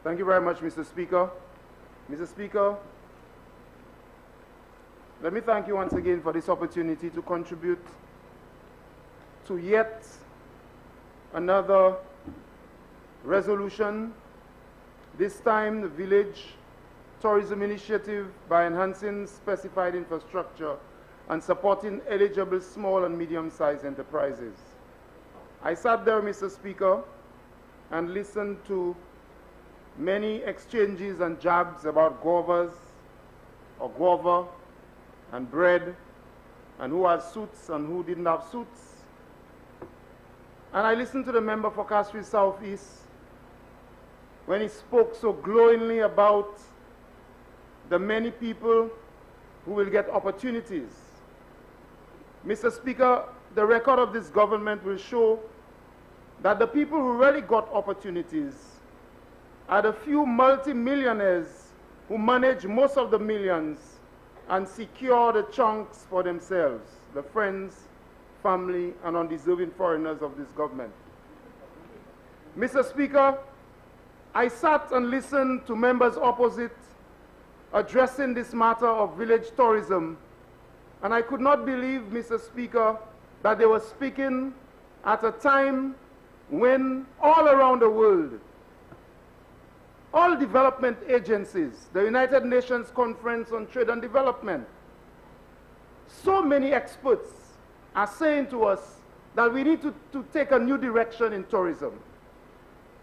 Thank you very much, Mr. Speaker. Mr. Speaker, let me thank you once again for this opportunity to contribute to yet another resolution, this time the Village Tourism Initiative by enhancing specified infrastructure and supporting eligible small and medium-sized enterprises. I sat there, Mr. Speaker, and listened to many exchanges and jabs about guavas or guava and bread and who had suits and who didn't have suits. And I listened to the member for Castries Southeast when he spoke so glowingly about the many people who will get opportunities. Mr. Speaker, the record of this government will show that the people who really got opportunities are the few multi-millionaires who manage most of the millions and secure the chunks for themselves, the friends, family, and undeserving foreigners of this government. Mr. Speaker, I sat and listened to members opposite addressing this matter of village tourism, and I could not believe, Mr. Speaker, that they were speaking at a time when all around the world, all development agencies, the United Nations Conference on Trade and Development, so many experts are saying to us that we need to take a new direction in tourism.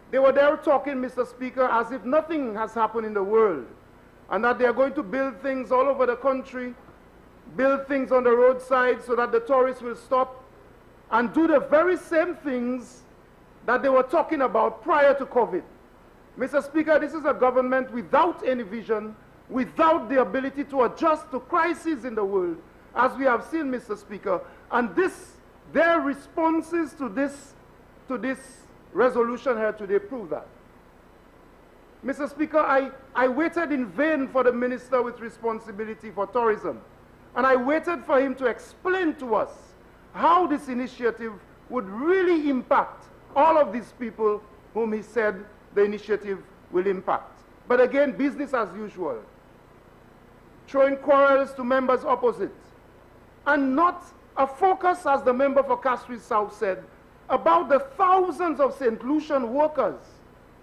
They were there talking, Mr. Speaker, as if nothing has happened in the world, and that they are going to build things all over the country, build things on the roadside so that the tourists will stop and do the very same things that they were talking about prior to COVID. Mr. Speaker, this is a government without any vision, without the ability to adjust to crises in the world, as we have seen, Mr. Speaker. And their responses to this resolution here today prove that. Mr. Speaker, I waited in vain for the minister with responsibility for tourism, and I waited for him to explain to us how this initiative would really impact all of these people whom he said the initiative will impact. But again, business as usual, throwing quarrels to members opposite, and not a focus, as the member for Castries South said, about the thousands of St. Lucian workers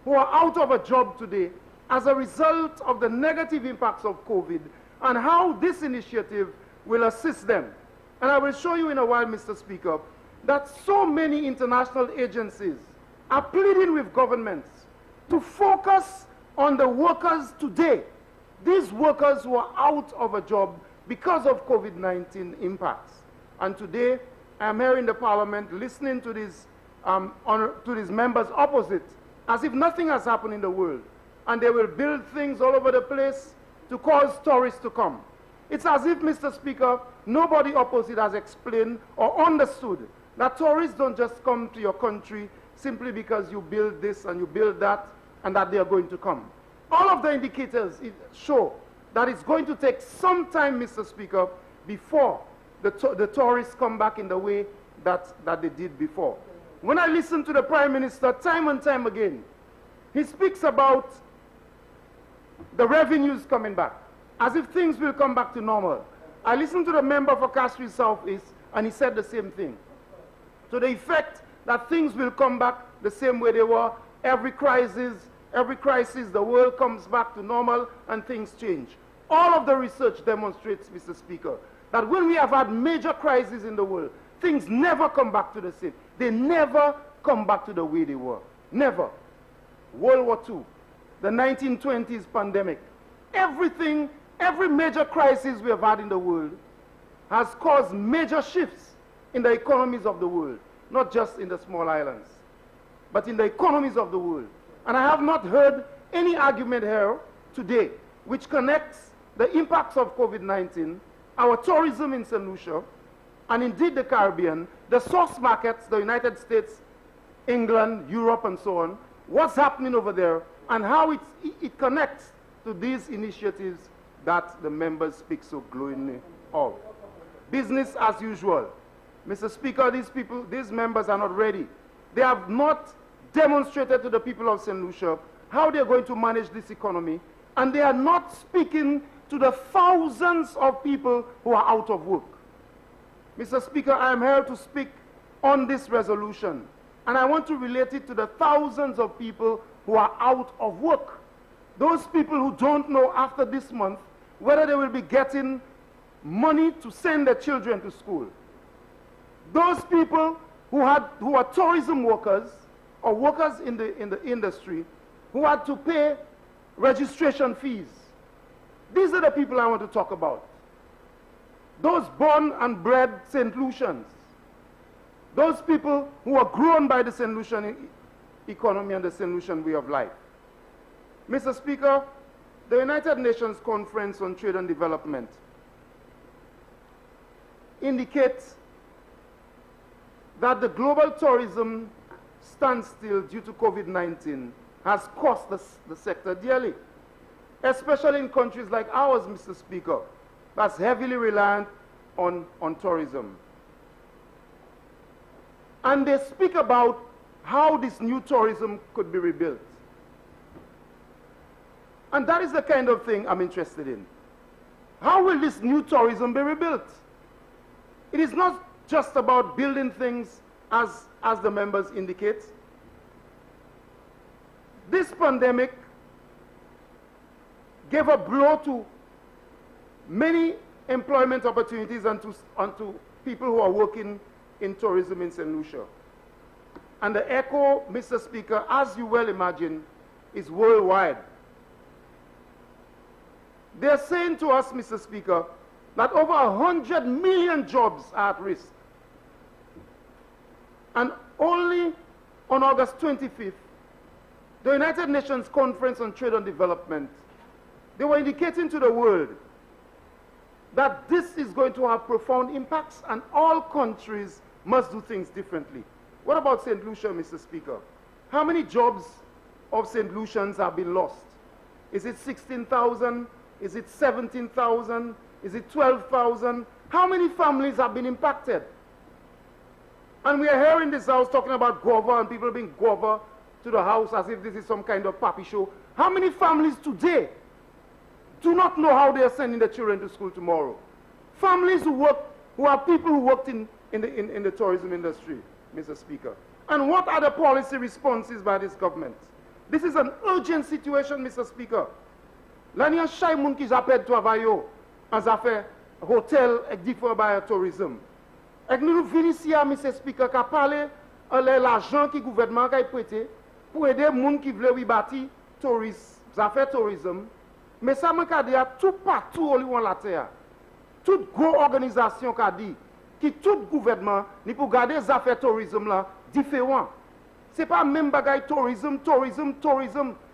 who are out of a job today as a result of the negative impacts of COVID, and how this initiative will assist them. And I will show you in a while, Mr. Speaker, that so many international agencies are pleading with governments to focus on the workers today, these workers who are out of a job because of COVID-19 impacts. And today, I am here in the Parliament listening to these members opposite, as if nothing has happened in the world, and they will build things all over the place to cause tourists to come. It's as if, Mr. Speaker, nobody opposite has explained or understood that tourists don't just come to your country simply because you build this and you build that, and that they are going to come. All of the indicators show that it's going to take some time, Mr. Speaker, before the tourists come back in the way that they did before. When I listen to the Prime Minister time and time again, he speaks about the revenues coming back, as if things will come back to normal. I listened to the member for Castries Southeast, and he said the same thing, to the effect that things will come back the same way they were. Every crisis, the world comes back to normal and things change. All of the research demonstrates, Mr. Speaker, that when we have had major crises in the world, things never come back to the same. They never come back to the way they were. Never. World War II, the 1920s pandemic, everything, every major crisis we have had in the world has caused major shifts in the economies of the world, not just in the small islands, but in the economies of the world. And I have not heard any argument here today which connects the impacts of COVID-19, our tourism in St. Lucia, and indeed the Caribbean, the source markets, the United States, England, Europe, and so on, what's happening over there, and how it connects to these initiatives that the members speak so glowingly of. Business as usual. Mr. Speaker, these members are not ready. They have not demonstrated to the people of St. Lucia how they're going to manage this economy, and they are not speaking to the thousands of people who are out of work. Mr. Speaker, I am here to speak on this resolution, and I want to relate it to the thousands of people who are out of work. Those people who don't know after this month whether they will be getting money to send their children to school. Those people who are tourism workers or workers in the industry who had to pay registration fees. These are the people I want to talk about. Those born and bred St. Lucians. Those people who are grown by the St. Lucian economy and the St. Lucian way of life. Mr. Speaker, the United Nations Conference on Trade and Development indicates that the global tourism standstill due to COVID-19 has cost the sector dearly, especially in countries like ours, Mr. Speaker, that's heavily reliant on tourism. And they speak about how this new tourism could be rebuilt. And that is the kind of thing I'm interested in. How will this new tourism be rebuilt? It is not just about building things as the members indicate. This pandemic gave a blow to many employment opportunities and to people who are working in tourism in St. Lucia. And the echo, Mr. Speaker, as you well imagine, is worldwide. They are saying to us, Mr. Speaker, that over 100 million jobs are at risk. And only on August 25th, the United Nations Conference on Trade and Development, they were indicating to the world that this is going to have profound impacts and all countries must do things differently. What about St. Lucia, Mr. Speaker? How many jobs of St. Lucians have been lost? Is it 16,000? Is it 17,000? Is it 12,000? How many families have been impacted? And we are here in this house talking about guava and people being guava to the house as if this is some kind of papi show. How many families today do not know how they are sending their children to school tomorrow? Families who are people who worked in the tourism industry, Mr. Speaker. And what are the policy responses by this government? This is an urgent situation, Mr. Speaker. L'année chaque monde qui j'appelle travailler en affaire hôtel et différents tourisme. Et nous venons ici à Mr. Speaker qui parler l'argent que le gouvernement a prêté pour aider les gens qui veulent bâtir tourisme, affaires tourisme. Mais ça m'a dit à tout partout au niveau de la terre. Toute grosse organisation qui a dit que tout gouvernement ni pour garder les affaires tourisme là différent. C'est pas même bagaille tourisme.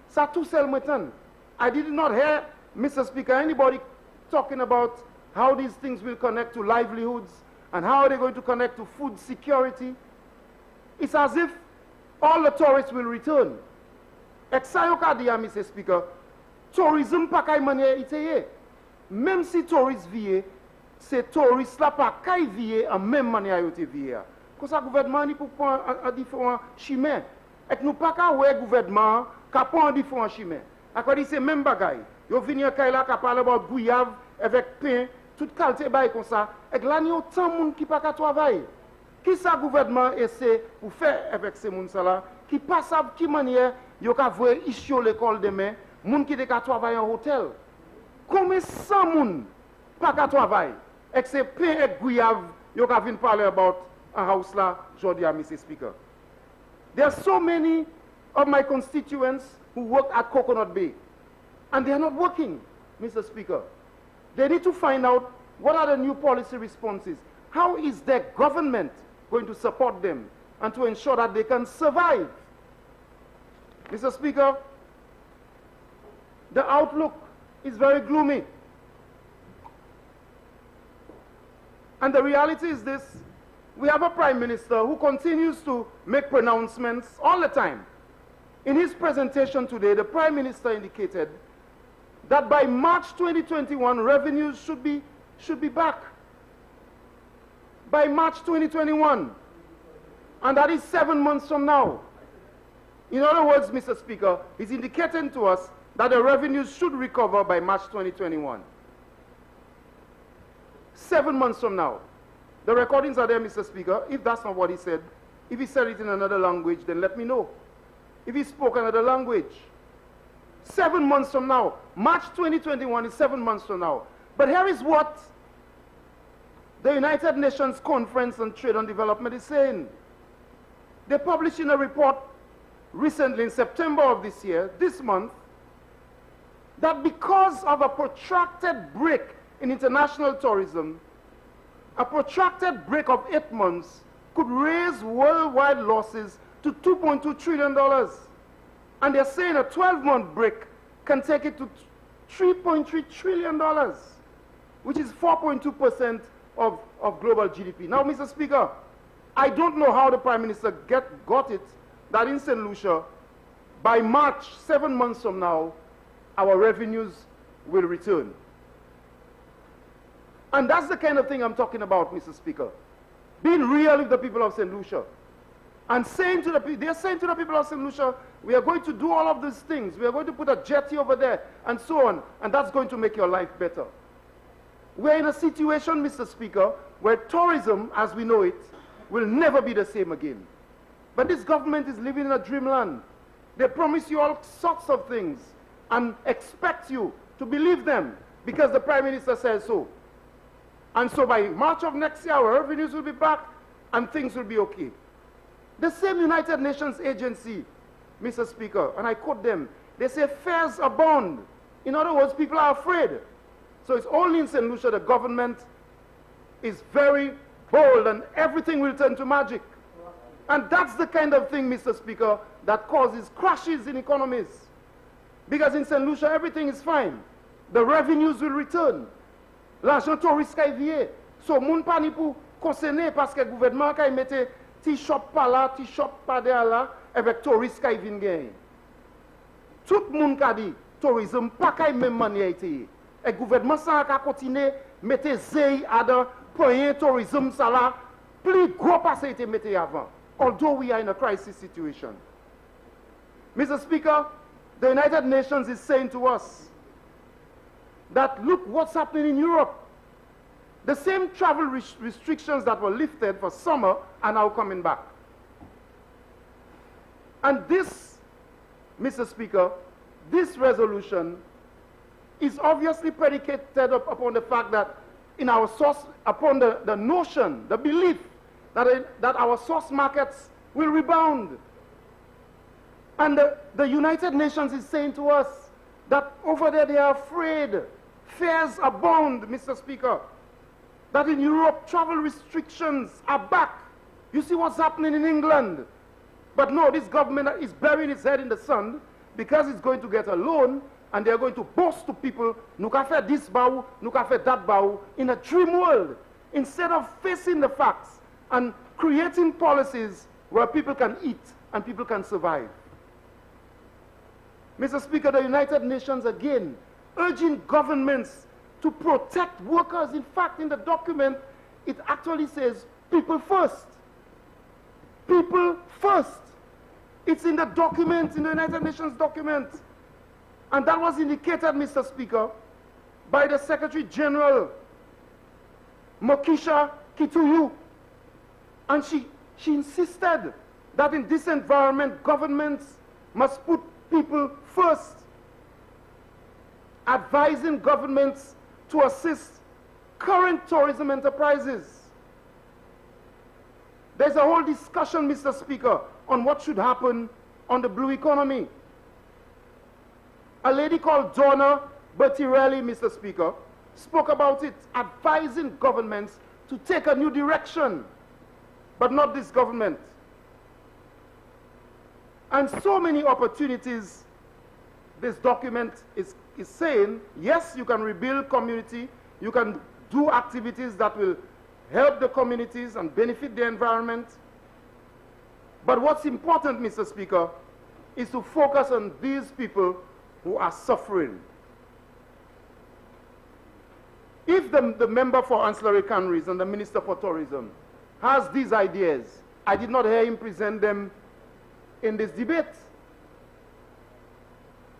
Ça tout seul maintenant. I did not hear, Mr. Speaker, anybody talking about how these things will connect to livelihoods and how they're going to connect to food security. It's as if all the tourists will return. Exayoka dia, Mr. Speaker, tourism pa kay manye iteye. Même si touristes viennent, ces touristes là pa kay viennent en même manière yote viennent. Comme ça, le gouvernement ni pour prendre un différent chemin. Et nous pas qu'à ouais gouvernement qu'à prendre un différent chemin. À quoi dit c'est même bagaille. Yo venir kay là qu'à parler about gouyave avec pain, toute qualité bail comme ça. Et là il y a autant de monde qui pas qu'à travailler. Qui ça gouvernement essaie pour faire avec ces monde là qui pas savent qui manière yo ka voir ici l'école demain, monde qui ka travailler en hôtel. Combien 100 monde pas qu'à travailler. Et c'est pain et gouyave yo ka venir parler about un house là aujourd'hui à Mr. Speaker. There are so many of my constituents who work at Coconut Bay, and they are not working, Mr. Speaker. They need to find out what are the new policy responses. How is their government going to support them and to ensure that they can survive? Mr. Speaker, the outlook is very gloomy. And the reality is this: we have a Prime Minister who continues to make pronouncements all the time. In his presentation today, the Prime Minister indicated that by March 2021, revenues should be back. By March 2021. And that is 7 months from now. In other words, Mr. Speaker, he's indicating to us that the revenues should recover by March 2021. 7 months from now. The recordings are there, Mr. Speaker. If that's not what he said, if he said it in another language, then let me know. If he spoke another language. 7 months from now. March 2021 is 7 months from now. But here is what the United Nations Conference on Trade and Development is saying. They published in a report recently in September of this year, this month, that because of a protracted break in international tourism, a protracted break of 8 months could raise worldwide losses to $2.2 trillion. And they're saying a 12-month break can take it to $3.3 trillion, which is 4.2% of global GDP. Now, Mr. Speaker, I don't know how the Prime Minister got it that in St. Lucia, by March, 7 months from now, our revenues will return. And that's the kind of thing I'm talking about, Mr. Speaker. Being real with the people of St. Lucia. And saying to they're saying to the people of St. Lucia, we are going to do all of these things. We are going to put a jetty over there, and so on. And that's going to make your life better. We're in a situation, Mr. Speaker, where tourism, as we know it, will never be the same again. But this government is living in a dreamland. They promise you all sorts of things and expect you to believe them because the Prime Minister says so. And so by March of next year, our revenues will be back and things will be okay. The same United Nations agency, Mr. Speaker, and I quote them, they say fears abound. In other words, people are afraid. So it's only in St. Lucia the government is very bold and everything will turn to magic. And that's the kind of thing, Mr. Speaker, that causes crashes in economies. Because in St. Lucia, everything is fine. The revenues will return. L'argent touriste ka vie. So, moun pa ni pou konsené parce que gouvernement ka mette ti shop pa la, ti shop pa de la, avec touriste ka vin gen. Tout moun ka di, tourisme pa ka même manière ite. Et gouvernement sa ka continue mette zey ada poyen tourisme sa la, plus gros passe ite mette avant. Although we are in a crisis situation. Mr. Speaker, the United Nations is saying to us that look what's happening in Europe. The same travel restrictions that were lifted for summer are now coming back. And this, Mr. Speaker, this resolution is obviously predicated upon the fact that in our source, upon the notion, the belief that our source markets will rebound. And the United Nations is saying to us that over there they are afraid. Fears abound, Mr. Speaker. That in Europe travel restrictions are back. You see what's happening in England. But no, this government is burying its head in the sand because it's going to get a loan and they're going to boast to people, nous ka fait this bau, nous ka fait that bau, in a dream world, instead of facing the facts and creating policies where people can eat and people can survive. Mr. Speaker, the United Nations again urging governments to protect workers. In fact, in the document, it actually says people first. People first. It's in the document, in the United Nations document. And that was indicated, Mr. Speaker, by the Secretary General, Mokisha Kituyu. And she insisted that in this environment, governments must put people first, advising governments to assist current tourism enterprises. There's a whole discussion, Mr. Speaker, on what should happen on the blue economy. A lady called Donna Bertirelli, Mr. Speaker, spoke about it, advising governments to take a new direction, but not this government. And so many opportunities this document is saying, yes, you can rebuild community, you can do activities that will help the communities and benefit the environment. But what's important, Mr. Speaker, is to focus on these people who are suffering. If the member for Ancillary Canneries and the Minister for Tourism has these ideas, I did not hear him present them in this debate.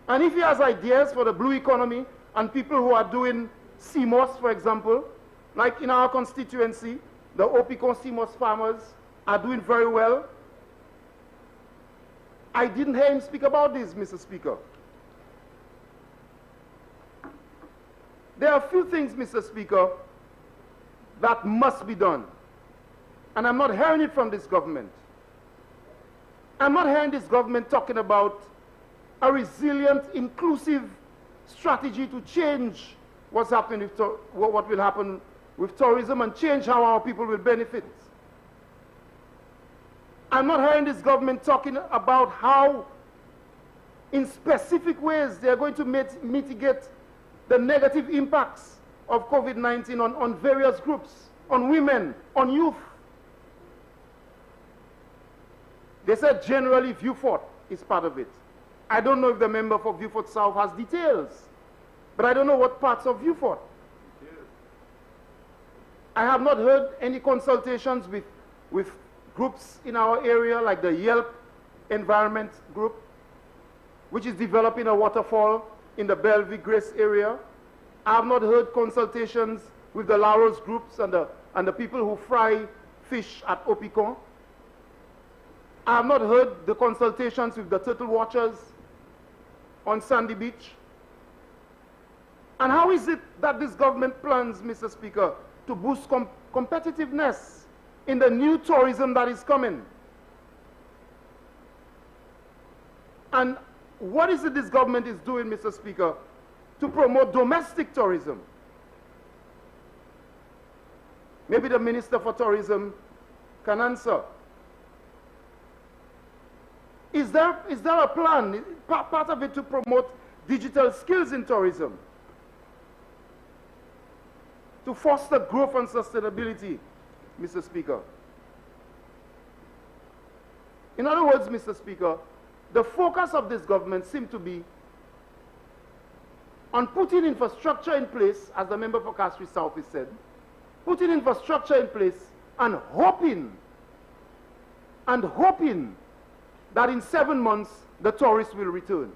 And if he has ideas for the blue economy and people who are doing CMOS, for example, like in our constituency, the Opicon CMOS farmers are doing very well. I didn't hear him speak about this, Mr. Speaker. There are a few things, Mr. Speaker, that must be done. And I'm not hearing it from this government. I'm not hearing this government talking about a resilient, inclusive strategy to change what's happening with what will happen with tourism and change how our people will benefit. I'm not hearing this government talking about how, in specific ways, they are going to mitigate the negative impacts of COVID-19 on various groups, on women, on youth. They said generally Viewfort is part of it. I don't know if the member for Viewfort South has details, but I don't know what parts of Viewfort. I have not heard any consultations with groups in our area, like the Yelp Environment Group, which is developing a waterfall in the Bellevue Grace area. I have not heard consultations with the Laurels groups and the people who fry fish at Opicon. I have not heard the consultations with the turtle watchers on Sandy Beach. And how is it that this government plans, Mr. Speaker, to boost competitiveness in the new tourism that is coming? And what is it this government is doing, Mr. Speaker, to promote domestic tourism? Maybe the Minister for Tourism can answer. Is there a plan, part of it, to promote digital skills in tourism, to foster growth and sustainability, Mr. Speaker? In other words, Mr. Speaker, the focus of this government seems to be on putting infrastructure in place, as the member for Castries South has said, putting infrastructure in place and hoping that in 7 months the tourists will return.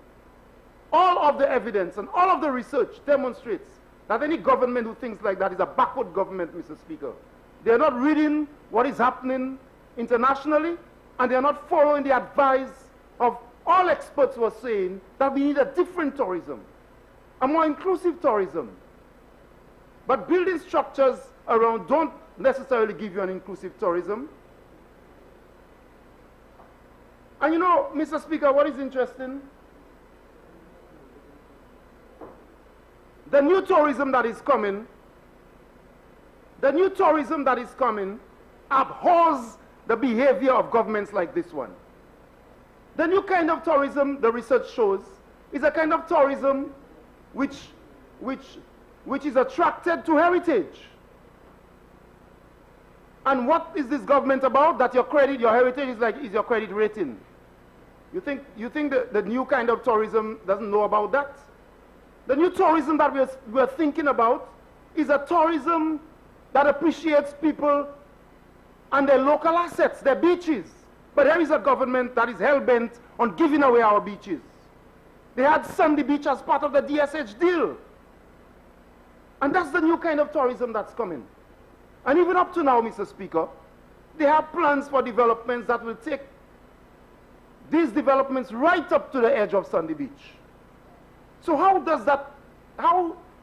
All of the evidence and all of the research demonstrates that any government who thinks like that is a backward government, Mr. Speaker. They are not reading what is happening internationally, and they are not following the advice of all experts who are saying that we need a different tourism, a more inclusive tourism. But building structures around don't necessarily give you an inclusive tourism. And you know, Mr. Speaker, what is interesting? The new tourism that is coming, abhors the behavior of governments like this one. The new kind of tourism, the research shows, is a kind of tourism which is attracted to heritage. And what is this government about? That your heritage is your credit rating. You think the new kind of tourism doesn't know about that? The new tourism that we're thinking about is a tourism that appreciates people and their local assets, their beaches. But there is a government that is hell-bent on giving away our beaches. They had Sandy Beach as part of the DSH deal. And that's the new kind of tourism that's coming. And even up to now, Mr. Speaker, they have plans for developments that will take these developments right up to the edge of Sandy Beach. So how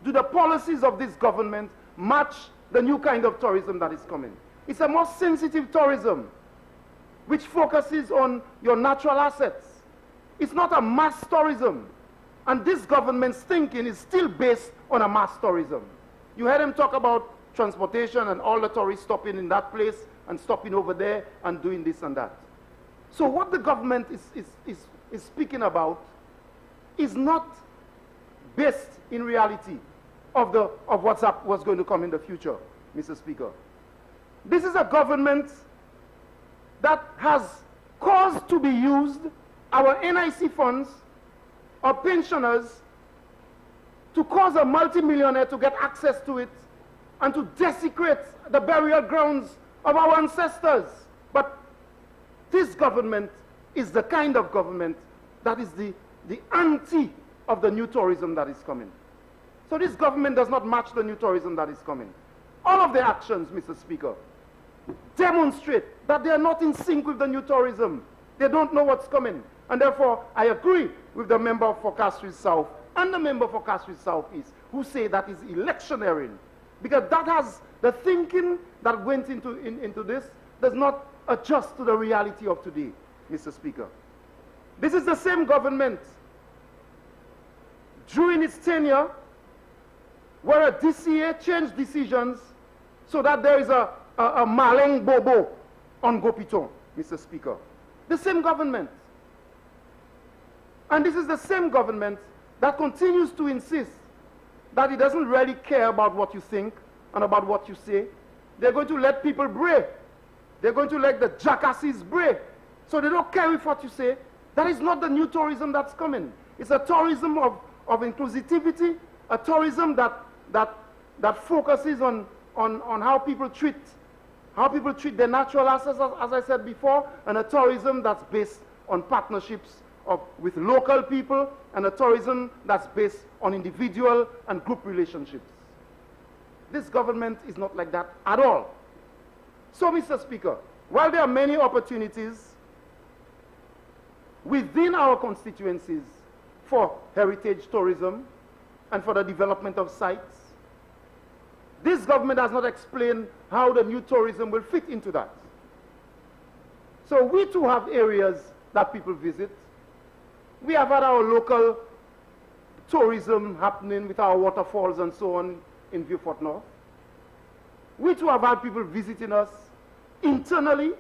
do the policies of this government match the new kind of tourism that is coming? It's a more sensitive tourism, which focuses on your natural assets. It's not a mass tourism. And this government's thinking is still based on a mass tourism. You heard him talk about transportation and all the tourists stopping in that place and stopping over there and doing this and that. So what the government is speaking about is not based in reality of what's going to come in the future, Mr. Speaker. This is a government that has caused to be used our NIC funds or pensioners to cause a multimillionaire to get access to it and to desecrate the burial grounds of our ancestors. But this government is the kind of government that is the of the new tourism that is coming. So this government does not match the new tourism that is coming. All of the actions, Mr. Speaker, demonstrate that they are not in sync with the new tourism. They don't know what's coming. And therefore, I agree with the member for Castries South and the member for Castries Southeast who say that is electioneering. Because that has the thinking that went into this does not adjust to the reality of today, Mr. Speaker. This is the same government during its tenure where a DCA changed decisions so that there is a Maleng Bobo on Gopiton, Mr. Speaker. The same government. And this is the same government that continues to insist that it doesn't really care about what you think and about what you say. They're going to let people bray. They're going to let the jackasses bray. So they don't care with what you say. That is not the new tourism that's coming. It's a tourism of inclusivity, a tourism that focuses on how people treat their natural assets, as I said before, and a tourism that's based on partnerships with local people, and a tourism that's based on individual and group relationships. This government is not like that at all. So, Mr. Speaker, while there are many opportunities within our constituencies for heritage tourism and for the development of sites, this government has not explained how the new tourism will fit into that. So we too have areas that people visit. We have had our local tourism happening with our waterfalls and so on in Beaufort North. We too have had people visiting us internally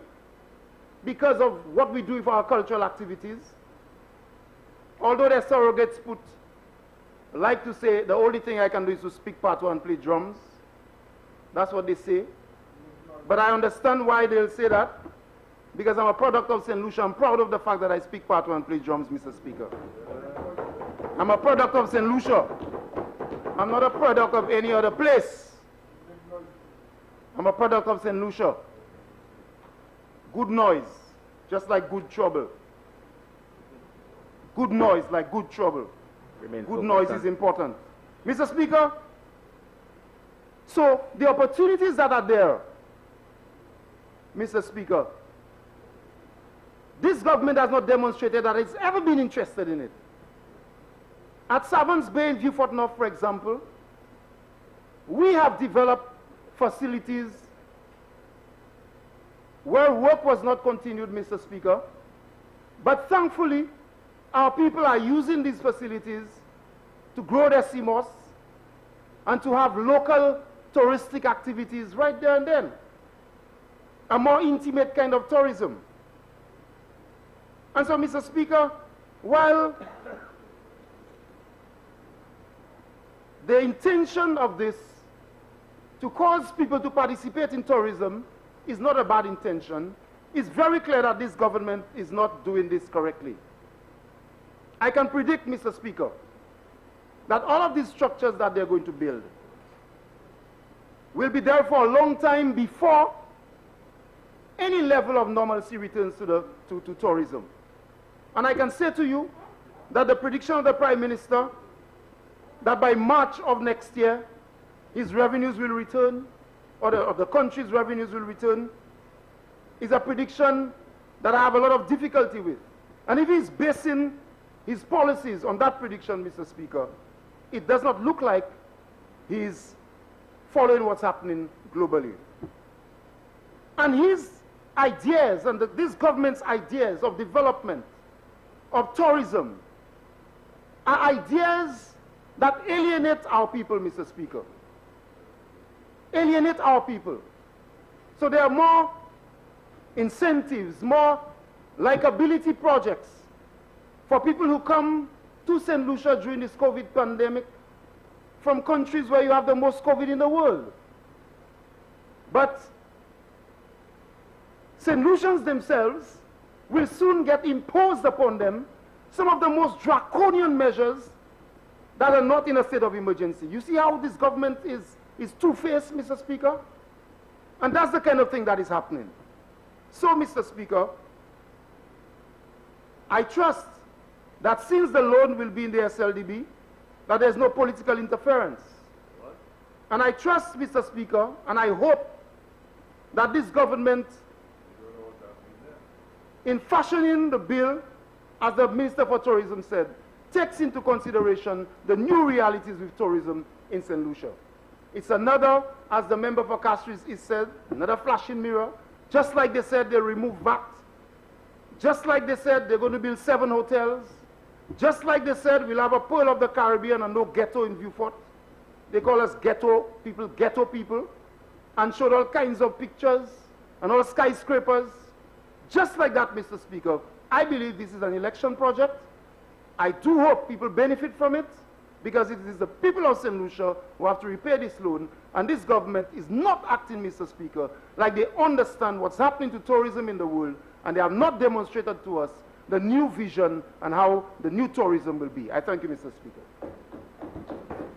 because of what we do with our cultural activities. Although their surrogates like to say, the only thing I can do is to speak patois and play drums. That's what they say. But I understand why they'll say that, because I'm a product of St. Lucia. I'm proud of the fact that I speak patois and play drums, Mr. Speaker. I'm a product of St. Lucia. I'm not a product of any other place. I'm a product of St. Lucia. Good noise, just like good trouble. Good noise like good trouble. Good noise is important. Mr. Speaker, so the opportunities that are there, Mr. Speaker, this government has not demonstrated that it's ever been interested in it. At Savans Bay in Beaufort North, for example, we have developed facilities where work was not continued, Mr. Speaker, but thankfully, our people are using these facilities to grow their CMOS and to have local touristic activities right there and then. A more intimate kind of tourism. And so, Mr. Speaker, while the intention of this to cause people to participate in tourism is not a bad intention, it's very clear that this government is not doing this correctly. I can predict, Mr. Speaker, that all of these structures that they're going to build will be there for a long time before any level of normalcy returns to tourism. And I can say to you that the prediction of the Prime Minister that by March of next year, his revenues will return, or the country's revenues will return, is a prediction that I have a lot of difficulty with. And if he's basing his policies on that prediction, Mr. Speaker, it does not look like he's following what's happening globally. And his ideas, and this government's ideas of development, of tourism, are ideas that alienate our people, Mr. Speaker. Alienate our people. So there are more incentives, more likability projects for people who come to St. Lucia during this COVID pandemic from countries where you have the most COVID in the world. But St. Lucians themselves will soon get imposed upon them some of the most draconian measures that are not in a state of emergency. You see how this government is two-faced, Mr. Speaker? And that's the kind of thing that is happening. So, Mr. Speaker, I trust that since the loan will be in the SLDB, that there's no political interference. What? And I trust, Mr. Speaker, and I hope that this government, in fashioning the bill, as the Minister for Tourism said, takes into consideration the new realities with tourism in St. Lucia. It's another, as the member for Castries is said, another flashing mirror. Just like they said they remove VAT. Just like they said they're going to build 7 hotels. Just like they said we'll have a Pearl of the Caribbean and no ghetto in Vieux-Fort. They call us ghetto people, and showed all kinds of pictures and all skyscrapers. Just like that, Mr. Speaker, I believe this is an election project. I do hope people benefit from it, because it is the people of St. Lucia who have to repay this loan, and this government is not acting, Mr. Speaker, like they understand what's happening to tourism in the world, and they have not demonstrated to us the new vision and how the new tourism will be. I thank you, Mr. Speaker.